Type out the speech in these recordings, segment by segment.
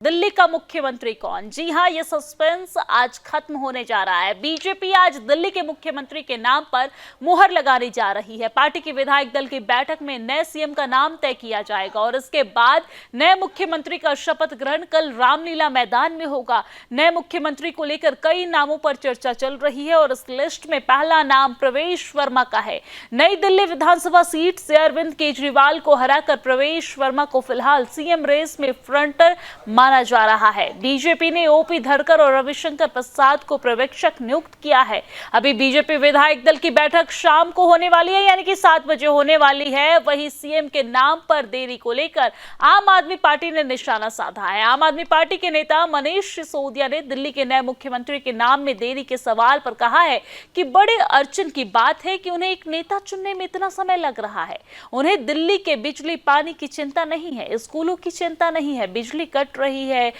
दिल्ली का मुख्यमंत्री कौन? जी हां, ये सस्पेंस आज खत्म होने जा रहा है। बीजेपी आज दिल्ली के मुख्यमंत्री के नाम पर मुहर लगाने जा रही है। पार्टी के विधायक दल की बैठक में नए सीएम का नाम तय किया जाएगा और इसके बाद नए मुख्यमंत्री का शपथ ग्रहण कल रामलीला मैदान में होगा। नए मुख्यमंत्री को लेकर कई नामों पर चर्चा चल रही है और इस लिस्ट में पहला नाम प्रवेश वर्मा का है। नई दिल्ली विधानसभा सीट से अरविंद केजरीवाल को हराकर प्रवेश वर्मा को फिलहाल सीएम रेस में फ्रंटर माना जा रहा है। बीजेपी ने ओपी धनखड़ और रविशंकर प्रसाद को पर्यवेक्षक नियुक्त किया है। अभी बीजेपी विधायक दल की बैठक शाम को होने वाली है, यानी कि 7 बजे होने वाली है। वहीं सीएम के नाम पर देरी को लेकर आम आदमी पार्टी ने निशाना साधा है। आम आदमी पार्टी के नेता मनीष सिसोदिया ने दिल्ली के नए मुख्यमंत्री के नाम में देरी के सवाल पर कहा है कि बड़े अड़चन की बात है कि उन्हें एक नेता चुनने में इतना समय लग रहा है। उन्हें दिल्ली के बिजली पानी की चिंता नहीं है, स्कूलों की चिंता नहीं है, बिजली कट रही है,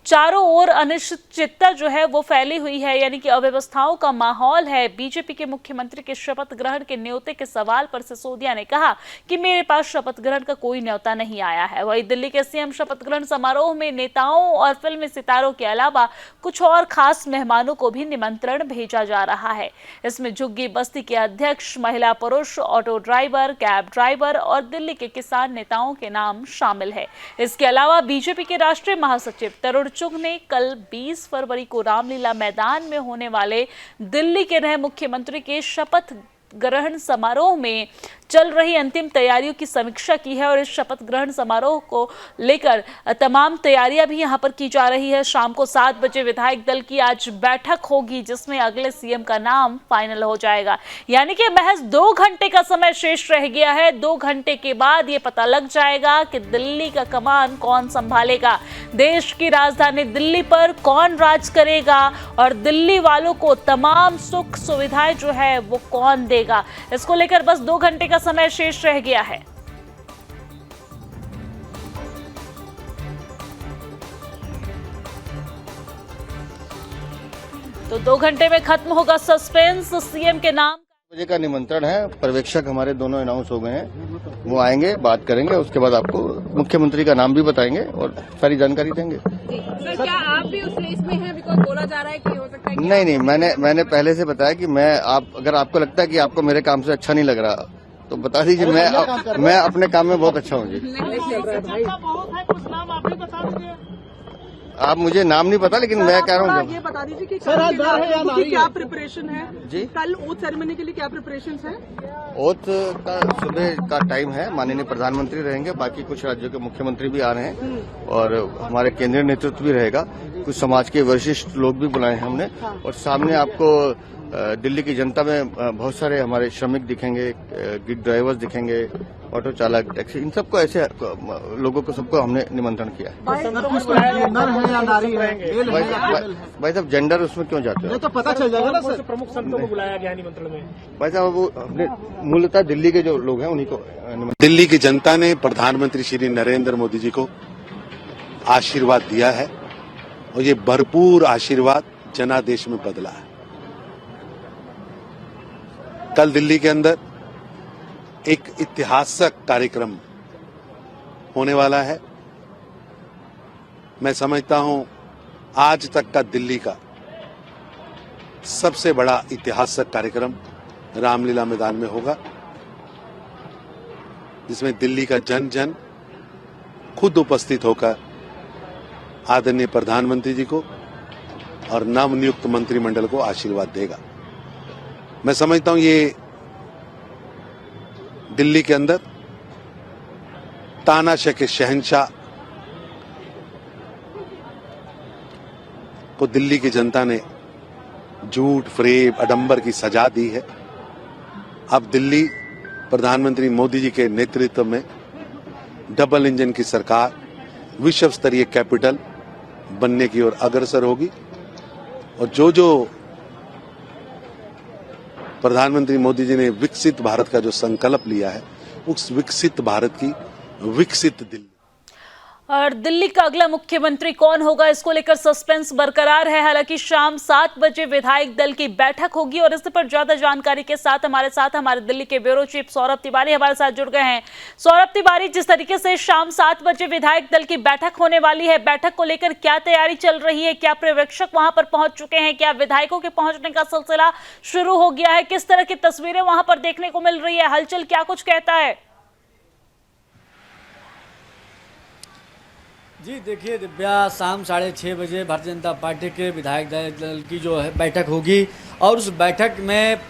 चारों ओर अनिश्चितता जो है वो फैली हुई है, यानी कि अव्यवस्थाओं का माहौल है। बीजेपी के मुख्यमंत्री के शपथ ग्रहण के न्योते के सवाल पर सिसोदिया ने कहा कि मेरे पास शपथ ग्रहण का कोई न्योता नहीं आया है। वहीं दिल्ली के सीएम शपथ ग्रहण समारोह में नेताओं और फिल्मी सितारों के अलावा कुछ और खास मेहमानों को भी निमंत्रण भेजा जा रहा है। इसमें झुग्गी बस्ती के अध्यक्ष, महिला पुरुष, ऑटो ड्राइवर, कैब ड्राइवर और दिल्ली के किसान नेताओं के नाम शामिल है। इसके अलावा बीजेपी के राष्ट्रीय महासचिव तरुण चुग ने कल 20 फरवरी को रामलीला मैदान में होने वाले दिल्ली के नए मुख्यमंत्री के शपथ ग्रहण समारोह में चल रही अंतिम तैयारियों की समीक्षा की है और इस शपथ ग्रहण समारोह को लेकर तमाम तैयारियां भी यहां पर की जा रही है। शाम को 7 बजे विधायक दल की आज बैठक होगी जिसमें अगले सीएम का नाम फाइनल हो जाएगा, यानी कि महज 2 घंटे का समय शेष रह गया है। 2 घंटे के बाद ये पता लग जाएगा कि दिल्ली का कमान कौन संभालेगा, देश की राजधानी दिल्ली पर कौन राज करेगा और दिल्ली वालों को तमाम सुख सुविधाएं जो है वो कौन देगा। इसको लेकर बस 2 घंटे का समय शेष रह गया है। तो 2 घंटे में खत्म होगा सस्पेंस। सीएम के नाम बजे का निमंत्रण है। पर्यवेक्षक हमारे दोनों अनाउंस हो गए हैं, वो आएंगे, बात करेंगे, उसके बाद आपको मुख्यमंत्री का नाम भी बताएंगे और सारी जानकारी देंगे। सर, क्या आप भी उस लिस्ट में हैं? बिकॉज बोला जा रहा है कि हो सकता है कि नहीं, मैंने पहले से बताया कि अगर आपको लगता है कि आपको मेरे काम से अच्छा नहीं लग रहा तो बता दीजिए, मैं अपने काम में बहुत अच्छा हूँ जी। आप मुझे नाम नहीं पता, लेकिन मैं कह रहा हूँ ये बता दीजिए कि क्या प्रिपरेशन है जी, कल ओथ सेरेमनी के लिए क्या प्रिपरेशन है? ओथ का सुबह का टाइम है, माननीय प्रधानमंत्री रहेंगे, बाकी कुछ राज्यों के मुख्यमंत्री भी आ रहे हैं और हमारे केंद्रीय नेतृत्व भी रहेगा, कुछ समाज के वरिष्ठ लोग भी बुलाए हैं हमने। और सामने आपको दिल्ली की जनता में बहुत सारे हमारे श्रमिक दिखेंगे, गिग ड्राइवर्स दिखेंगे, ऑटो चालक, टैक्सी, इन सबको, ऐसे लोगों को सबको हमने निमंत्रण किया है। भाई साहब, जेंडर उसमें क्यों जाते हो? तो पता चल जाएगा ना सर। प्रमुख संतों को बुलाया गया निमंत्रण में। भाई साहब, वो अपने मूलतः दिल्ली के जो लोग हैं उन्हीं को दिल्ली की जनता ने प्रधानमंत्री श्री नरेंद्र मोदी जी को आशीर्वाद दिया है और ये भरपूर आशीर्वाद जनादेश में बदला है। कल दिल्ली के अंदर एक ऐतिहासिक कार्यक्रम होने वाला है। मैं समझता हूं आज तक का दिल्ली का सबसे बड़ा ऐतिहासिक कार्यक्रम रामलीला मैदान में होगा, जिसमें दिल्ली का जन जन खुद उपस्थित होकर आदरणीय प्रधानमंत्री जी को और नवनियुक्त मंत्रिमंडल को आशीर्वाद देगा। मैं समझता हूं ये दिल्ली के अंदर तानाशाह के शहंशाह को दिल्ली की जनता ने झूठ, फरेब, आडंबर की सजा दी है। अब दिल्ली प्रधानमंत्री मोदी जी के नेतृत्व में डबल इंजन की सरकार विश्व स्तरीय कैपिटल बनने की ओर अग्रसर होगी और जो प्रधानमंत्री मोदी जी ने विकसित भारत का जो संकल्प लिया है, उस विकसित भारत की विकसित दिल्ली। और दिल्ली का अगला मुख्यमंत्री कौन होगा, इसको लेकर सस्पेंस बरकरार है। हालांकि शाम 7 बजे विधायक दल की बैठक होगी और इस पर ज्यादा जानकारी के साथ हमारे दिल्ली के ब्यूरो चीफ सौरभ तिवारी हमारे साथ जुड़ गए हैं। सौरभ तिवारी, जिस तरीके से शाम 7 बजे विधायक दल की बैठक होने वाली है, बैठक को लेकर क्या तैयारी चल रही है? क्या पर्यवेक्षक वहां पर पहुंच चुके हैं? क्या विधायकों के पहुंचने का सिलसिला शुरू हो गया है? किस तरह की तस्वीरें वहां पर देखने को मिल रही है? हलचल क्या कुछ कहता है? जी देखिए दिव्या, शाम 6:30 बजे भारतीय जनता पार्टी के विधायक दल की जो है बैठक होगी और उस बैठक में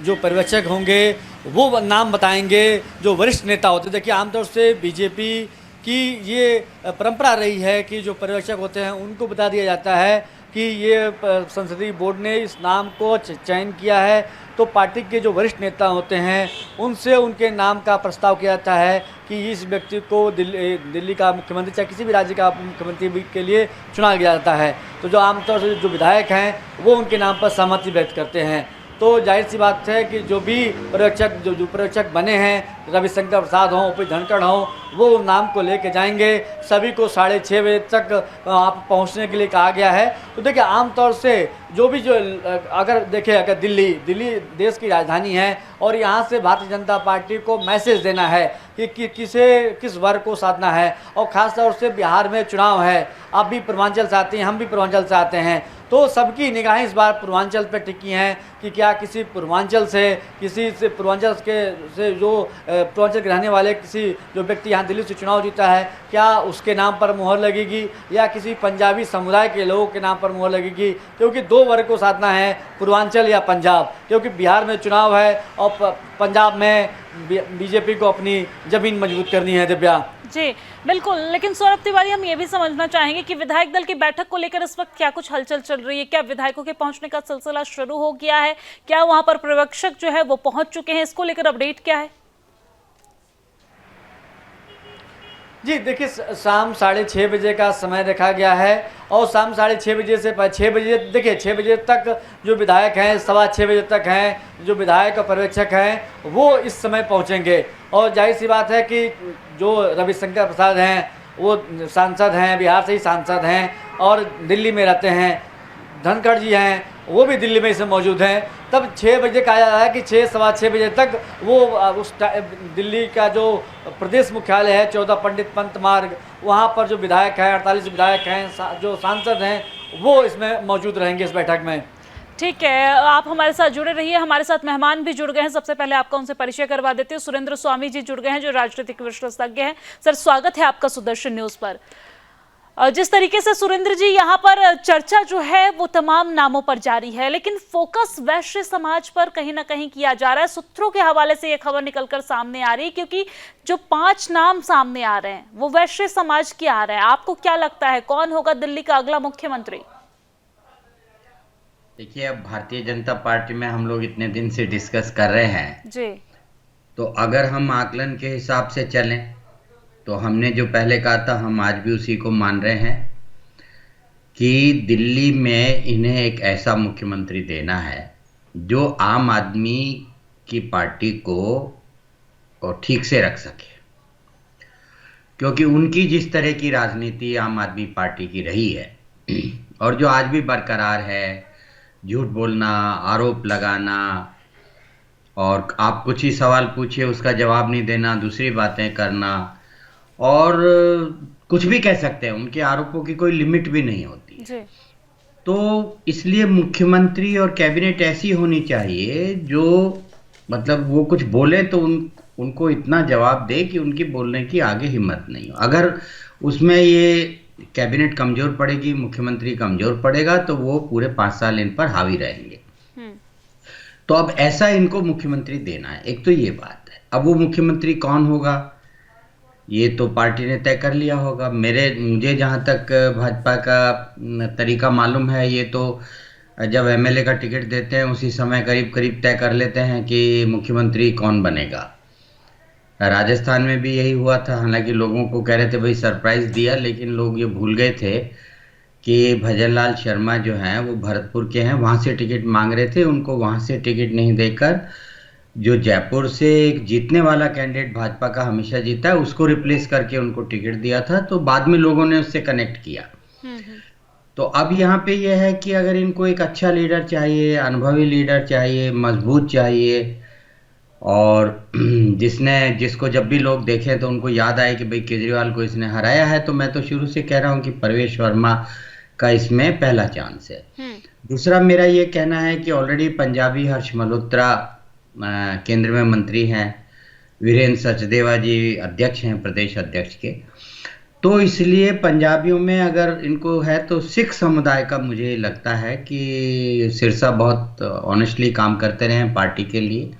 जो पर्यवेक्षक होंगे वो नाम बताएंगे जो वरिष्ठ नेता होते हैं। देखिए आमतौर से बीजेपी की ये परंपरा रही है कि जो पर्यवेक्षक होते हैं उनको बता दिया जाता है कि ये संसदीय बोर्ड ने इस नाम को चयन किया है, तो पार्टी के जो वरिष्ठ नेता होते हैं उनसे उनके नाम का प्रस्ताव किया जाता है कि इस व्यक्ति को दिल्ली का मुख्यमंत्री चाहे किसी भी राज्य का मुख्यमंत्री के लिए चुना गया जाता है। तो जो आमतौर से जो विधायक हैं वो उनके नाम पर सहमति व्यक्त करते हैं। तो जाहिर सी बात है कि जो भी पर्यवेक्षक जो पर्यवेक्षक बने हैं, रविशंकर प्रसाद हों, ओपी धनखड़ हों, वो नाम को लेके जाएंगे। सभी को 6:30 बजे तक आप पहुंचने के लिए कहा गया है। तो देखिए आमतौर से जो अगर दिल्ली देश की राजधानी है और यहाँ से भारतीय जनता पार्टी को मैसेज देना है कि किस वर्ग को साधना है, और ख़ास तौर से बिहार में चुनाव है, आप भी पूर्वांचल से आते हैं, हम भी पूर्वांचल से आते हैं, तो सबकी निगाहें इस बार पूर्वांचल पर टिकी हैं कि क्या किसी पूर्वांचल से पूर्वांचल से जो पूर्वांचल के रहने वाले किसी जो व्यक्ति यहाँ दिल्ली से चुनाव जीता है, क्या उसके नाम पर मोहर लगेगी या किसी पंजाबी समुदाय के लोगों के नाम पर मोहर लगेगी। क्योंकि 2 वर्ग को साधना है, पूर्वांचल या पंजाब, क्योंकि बिहार में चुनाव है और पंजाब में बीजेपी को अपनी जमीन मजबूत करनी है। दिव्या जी बिल्कुल, लेकिन सौरभ तिवारी, हम ये भी समझना चाहेंगे कि विधायक दल की बैठक को लेकर इस वक्त क्या कुछ हलचल चल रही है? क्या विधायकों के पहुंचने का सिलसिला शुरू हो गया है? क्या वहां पर पर्यवेक्षक जो है वो पहुंच चुके हैं? इसको लेकर अपडेट क्या है? जी देखिए, शाम 6:30 बजे का समय रखा गया है और शाम 6:30 बजे से 6 बजे देखिए 6 बजे तक जो विधायक हैं, 6:15 बजे तक हैं जो विधायक और पर्यवेक्षक हैं वो इस समय पहुंचेंगे। और जाहिर सी बात है कि जो रविशंकर प्रसाद हैं वो सांसद हैं, बिहार से ही सांसद हैं और दिल्ली में रहते हैं। धनखड़ जी हैं वो भी दिल्ली में इसे मौजूद हैं। तब 6 बजे कहा जा रहा है कि 6-6:15 बजे तक वो उस दिल्ली का जो प्रदेश मुख्यालय है 14 पंडित पंत मार्ग, वहाँ पर जो विधायक हैं 48 विधायक हैं जो सांसद हैं वो इसमें मौजूद रहेंगे इस बैठक में। ठीक है, आप हमारे साथ जुड़े रहिए। हमारे साथ मेहमान भी जुड़ गए हैं। सबसे पहले आपका उनसे परिचय करवा देते हैं। सुरेंद्र स्वामी जी जुड़ गए हैं जो राजनीतिक विशेषज्ञ हैं। सर, स्वागत है आपका सुदर्शन न्यूज पर। जिस तरीके से सुरेंद्र जी यहाँ पर चर्चा जो है वो तमाम नामों पर जारी है, लेकिन फोकस वैश्य समाज पर कहीं ना कहीं किया जा रहा है। सूत्रों के हवाले से ये खबर निकलकर सामने आ रही है क्योंकि जो 5 नाम सामने आ रहे हैं वो वैश्य समाज के आ रहे हैं। आपको क्या लगता है कौन होगा दिल्ली का अगला मुख्यमंत्री? देखिए, अब भारतीय जनता पार्टी में हम लोग इतने दिन से डिस्कस कर रहे हैं जी, तो अगर हम आकलन के हिसाब से चलें तो हमने जो पहले कहा था हम आज भी उसी को मान रहे हैं कि दिल्ली में इन्हें एक ऐसा मुख्यमंत्री देना है जो आम आदमी की पार्टी को ठीक से रख सके, क्योंकि उनकी जिस तरह की राजनीति आम आदमी पार्टी की रही है और जो आज भी बरकरार है, झूठ बोलना, आरोप लगाना और आप कुछ ही सवाल पूछिए उसका जवाब नहीं देना, दूसरी बातें करना और कुछ भी कह सकते हैं, उनके आरोपों की कोई लिमिट भी नहीं होती जी। तो इसलिए मुख्यमंत्री और कैबिनेट ऐसी होनी चाहिए जो मतलब वो कुछ बोले तो उनको इतना जवाब दे कि उनकी बोलने की आगे हिम्मत नहीं हो। अगर उसमें ये कैबिनेट कमजोर पड़ेगी, मुख्यमंत्री कमजोर पड़ेगा तो वो पूरे 5 साल इन पर हावी रहेंगे। तो अब ऐसा इनको मुख्यमंत्री देना है। एक तो ये बात है। अब वो मुख्यमंत्री कौन होगा ये तो पार्टी ने तय कर लिया होगा। मुझे जहाँ तक भाजपा का तरीका मालूम है, ये तो जब एमएलए का टिकट देते हैं उसी समय करीब करीब तय कर लेते हैं कि मुख्यमंत्री कौन बनेगा। राजस्थान में भी यही हुआ था, हालांकि लोगों को कह रहे थे भाई सरप्राइज दिया, लेकिन लोग ये भूल गए थे कि भजनलाल शर्मा जो हैं वो भरतपुर के हैं, वहाँ से टिकट मांग रहे थे, उनको वहाँ से टिकट नहीं देकर जो जयपुर से एक जीतने वाला कैंडिडेट भाजपा का हमेशा जीता है, उसको रिप्लेस करके उनको टिकट दिया था, तो बाद में लोगों ने उससे कनेक्ट किया। तो अब यहाँ पे यह है कि अगर इनको एक अच्छा लीडर चाहिए, अनुभवी लीडर चाहिए, मजबूत चाहिए, और जिसको जब भी लोग देखें तो उनको याद आए कि भाई केजरीवाल को इसने हराया है, तो मैं तो शुरू से कह रहा हूँ कि प्रवेश वर्मा का इसमें पहला चांस है। दूसरा मेरा ये कहना है कि ऑलरेडी पंजाबी हर्ष मल्होत्रा केंद्र में मंत्री हैं, वीरेंद्र सचदेवा जी अध्यक्ष हैं प्रदेश अध्यक्ष के, तो इसलिए पंजाबियों में अगर इनको है तो सिख समुदाय का मुझे लगता है कि सिरसा बहुत ऑनेस्टली काम करते रहे हैं पार्टी के लिए,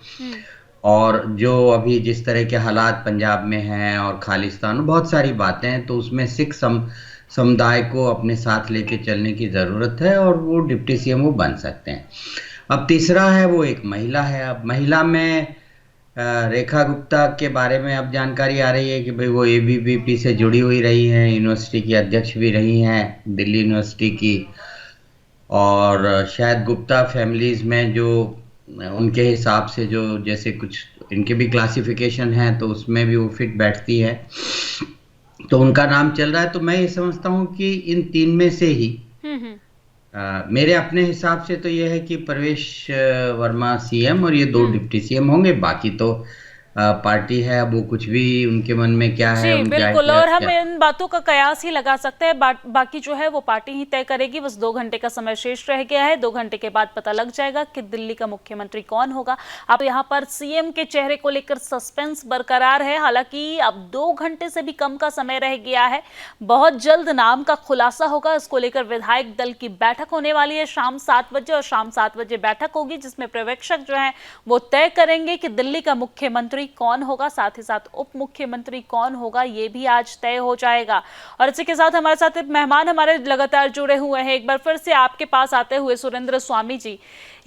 और जो अभी जिस तरह के हालात पंजाब में हैं और खालिस्तान, बहुत सारी बातें हैं, तो उसमें सिख समुदाय को अपने साथ लेके चलने की ज़रूरत है, और वो डिप्टी सीएम वो बन सकते हैं। अब तीसरा है वो एक महिला है। अब महिला में रेखा गुप्ता के बारे में अब जानकारी आ रही है कि भाई वो एबीवीपी से जुड़ी हुई रही हैं, यूनिवर्सिटी की अध्यक्ष भी रही हैं दिल्ली यूनिवर्सिटी की, और शायद गुप्ता फैमिलीज में जो उनके हिसाब से जो जैसे कुछ इनके भी क्लासिफिकेशन है तो उसमें भी वो फिट बैठती है, तो उनका नाम चल रहा है। तो मैं ये समझता हूँ कि इन तीन में से ही मेरे अपने हिसाब से तो ये है कि प्रवेश वर्मा सीएम और ये 2 डिप्टी सीएम होंगे, बाकी तो पार्टी है, अब वो कुछ भी उनके मन में क्या है जी बिल्कुल, और हम इन बातों का कयास ही लगा सकते हैं, बाकी जो है वो पार्टी ही तय करेगी। बस 2 घंटे का समय शेष रह गया है, 2 घंटे के बाद पता लग जाएगा कि दिल्ली का मुख्यमंत्री कौन होगा। अब यहाँ पर सीएम के चेहरे को लेकर सस्पेंस बरकरार है, हालांकि अब 2 घंटे से भी कम का समय रह गया है। बहुत जल्द नाम का खुलासा होगा, इसको लेकर विधायक दल की बैठक होने वाली है शाम 7 बजे, और शाम 7 बजे बैठक होगी जिसमें पर्यवेक्षक जो है वो तय करेंगे कि दिल्ली का मुख्यमंत्री कौन होगा, साथ ही साथ उप मुख्यमंत्री कौन होगा, ये भी आज तय हो जाएगा। और इसी के साथ हमारे साथ मेहमान हमारे लगातार जुड़े हुए हैं। एक बार फिर से आपके पास आते हुए सुरेंद्र स्वामी जी,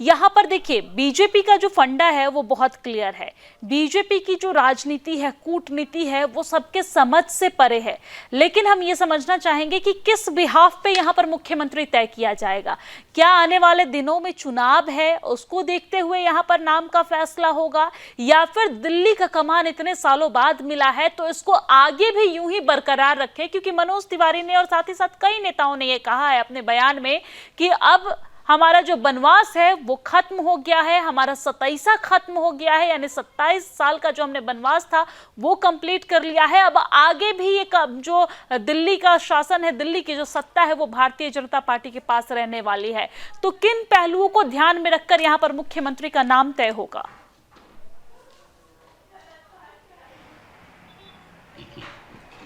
यहाँ पर देखिए बीजेपी का जो फंडा है वो बहुत क्लियर है। बीजेपी की जो राजनीति है, कूटनीति है, वो सबके समझ से परे है, लेकिन हम ये समझना चाहेंगे कि किस बिहाफ पे यहाँ पर मुख्यमंत्री तय किया जाएगा। क्या आने वाले दिनों में चुनाव है, उसको देखते हुए यहाँ पर नाम का फैसला होगा, या फिर दिल्ली का कमान इतने सालों बाद मिला है तो इसको आगे भी यूं ही बरकरार रखे? क्योंकि मनोज तिवारी ने और साथ ही साथ कई नेताओं ने यह कहा है अपने बयान में कि अब हमारा जो बनवास है वो खत्म हो गया है, हमारा 27 खत्म हो गया है, यानी 27 साल का जो हमने बनवास था वो कंप्लीट कर लिया है। अब आगे भी एक जो दिल्ली का शासन है, दिल्ली की जो सत्ता है वो भारतीय जनता पार्टी के पास रहने वाली है। तो किन पहलुओं को ध्यान में रखकर यहाँ पर मुख्यमंत्री का नाम तय होगा?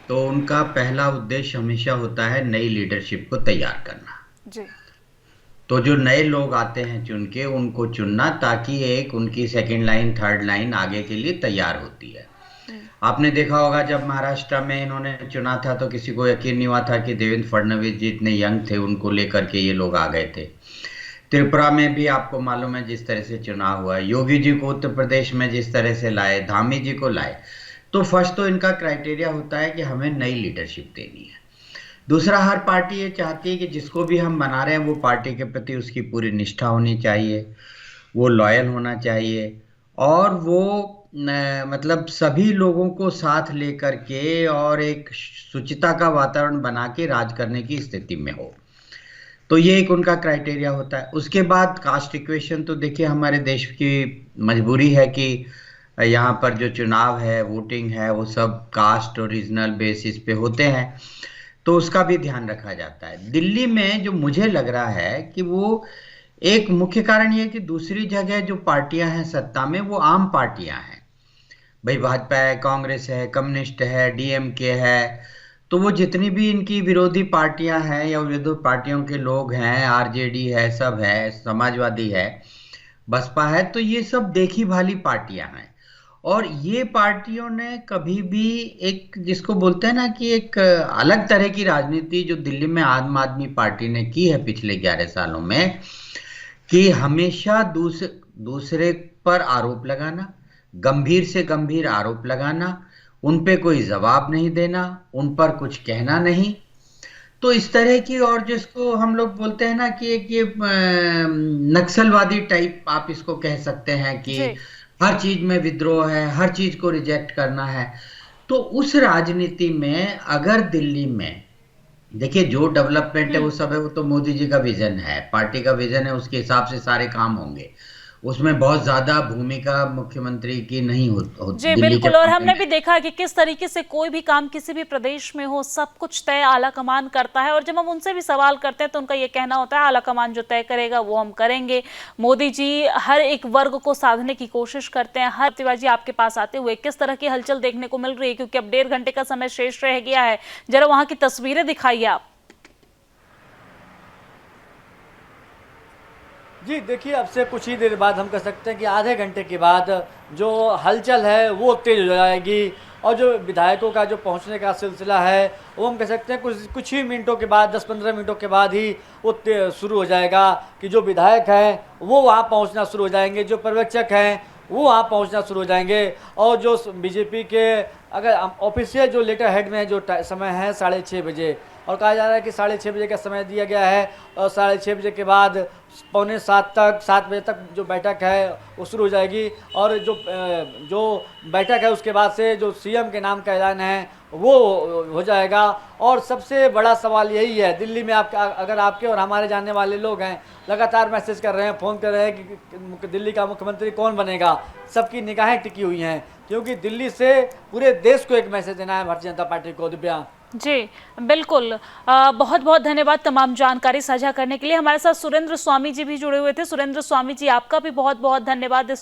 तो उनका पहला उद्देश्य हमेशा होता है नई लीडरशिप को तैयार करना जी। तो जो नए लोग आते हैं चुन के, उनको चुनना, ताकि एक उनकी सेकंड लाइन, थर्ड लाइन आगे के लिए तैयार होती है। आपने देखा होगा जब महाराष्ट्र में इन्होंने चुना था तो किसी को यकीन नहीं हुआ था कि देवेंद्र फडणवीस जी इतने यंग थे, उनको लेकर के ये लोग आ गए थे। त्रिपुरा में भी आपको मालूम है जिस तरह से चुनाव हुआ, योगी जी को उत्तर प्रदेश में जिस तरह से लाए, धामी जी को लाए। तो फर्स्ट तो इनका क्राइटेरिया होता है कि हमें नई लीडरशिप देनी है। दूसरा, हर पार्टी ये चाहती है कि जिसको भी हम बना रहे हैं वो पार्टी के प्रति उसकी पूरी निष्ठा होनी चाहिए, वो लॉयल होना चाहिए, और वो मतलब सभी लोगों को साथ लेकर के और एक शुचिता का वातावरण बना के राज करने की स्थिति में हो। तो ये एक उनका क्राइटेरिया होता है। उसके बाद कास्ट इक्वेशन, तो देखिए हमारे देश की मजबूरी है कि यहाँ पर जो चुनाव है, वोटिंग है, वो सब कास्ट और रीजनल बेसिस पे होते हैं, तो उसका भी ध्यान रखा जाता है। दिल्ली में जो मुझे लग रहा है कि वो एक मुख्य कारण ये है कि दूसरी जगह जो पार्टियां हैं सत्ता में वो आम पार्टियां हैं, भाई भाजपा है, कांग्रेस है, कम्युनिस्ट है, डीएमके है, तो वो जितनी भी इनकी विरोधी पार्टियां हैं या विरोधी पार्टियों के लोग हैं, आरजेडी है, सब है, समाजवादी है, बसपा है, तो ये सब देखी भाली पार्टियां हैं। और ये पार्टियों ने कभी भी एक, जिसको बोलते हैं ना कि एक अलग तरह की राजनीति जो दिल्ली में आम आदमी पार्टी ने की है पिछले 11 सालों में, कि हमेशा दूसरे पर आरोप लगाना, गंभीर से गंभीर आरोप लगाना, उन पे कोई जवाब नहीं देना, उन पर कुछ कहना नहीं। तो इस तरह की, और जिसको हम लोग बोलते हैं ना कि एक ये नक्सलवादी टाइप आप इसको कह सकते हैं कि हर चीज में विद्रोह है, हर चीज को रिजेक्ट करना है। तो उस राजनीति में अगर दिल्ली में देखिए जो डेवलपमेंट है वो सब है, वो तो मोदी जी का विजन है, पार्टी का विजन है, उसके हिसाब से सारे काम होंगे। उसमें बहुत ज्यादा भूमिका मुख्यमंत्री की नहीं जी बिल्कुल। और हमने भी देखा है कि किस तरीके से कोई भी काम किसी भी प्रदेश में हो, सब कुछ तय आला कमान करता है। और जब हम उनसे भी सवाल करते हैं तो उनका ये कहना होता है आला कमान जो तय करेगा वो हम करेंगे। मोदी जी हर एक वर्ग को साधने की कोशिश करते हैं। हर तिवारी आपके पास आते हुए किस तरह की हलचल देखने को मिल रही है, क्योंकि अब 1.5 घंटे का समय शेष रह गया है, जरा वहां की तस्वीरें दिखाइए आप। जी देखिए, अब से कुछ ही देर बाद हम कह सकते हैं कि आधे घंटे के बाद जो हलचल है वो तेज हो जाएगी और जो विधायकों का जो पहुंचने का सिलसिला है वो हम कह सकते हैं कुछ ही मिनटों के बाद, 10-15 मिनटों के बाद ही वो शुरू हो जाएगा कि जो विधायक हैं वो वहां पहुंचना शुरू हो जाएंगे, जो पर्यवेक्षक हैं वो वहाँ पहुँचना शुरू हो जाएंगे। और जो बीजेपी के अगर ऑफिशियल जो लेटर हेड में जो समय है 6:30 बजे, और कहा जा रहा है कि 6:30 बजे का समय दिया गया है और 6:30 बजे के बाद 6:45 तक, 7 बजे तक जो बैठक है वो शुरू हो जाएगी। और जो बैठक है उसके बाद से जो सीएम के नाम का ऐलान है वो हो जाएगा। और सबसे बड़ा सवाल यही है, दिल्ली में अगर आपके और हमारे जानने वाले लोग हैं लगातार मैसेज कर रहे हैं, फ़ोन कर रहे हैं कि दिल्ली का मुख्यमंत्री कौन बनेगा, सबकी निगाहें टिकी हुई हैं, क्योंकि दिल्ली से पूरे देश को एक मैसेज देना है भारतीय जनता पार्टी को। दिव्या जी बिल्कुल, बहुत बहुत धन्यवाद तमाम जानकारी साझा करने के लिए। हमारे साथ सुरेंद्र स्वामी जी भी जुड़े हुए थे। सुरेंद्र स्वामी जी, आपका भी बहुत बहुत धन्यवाद इस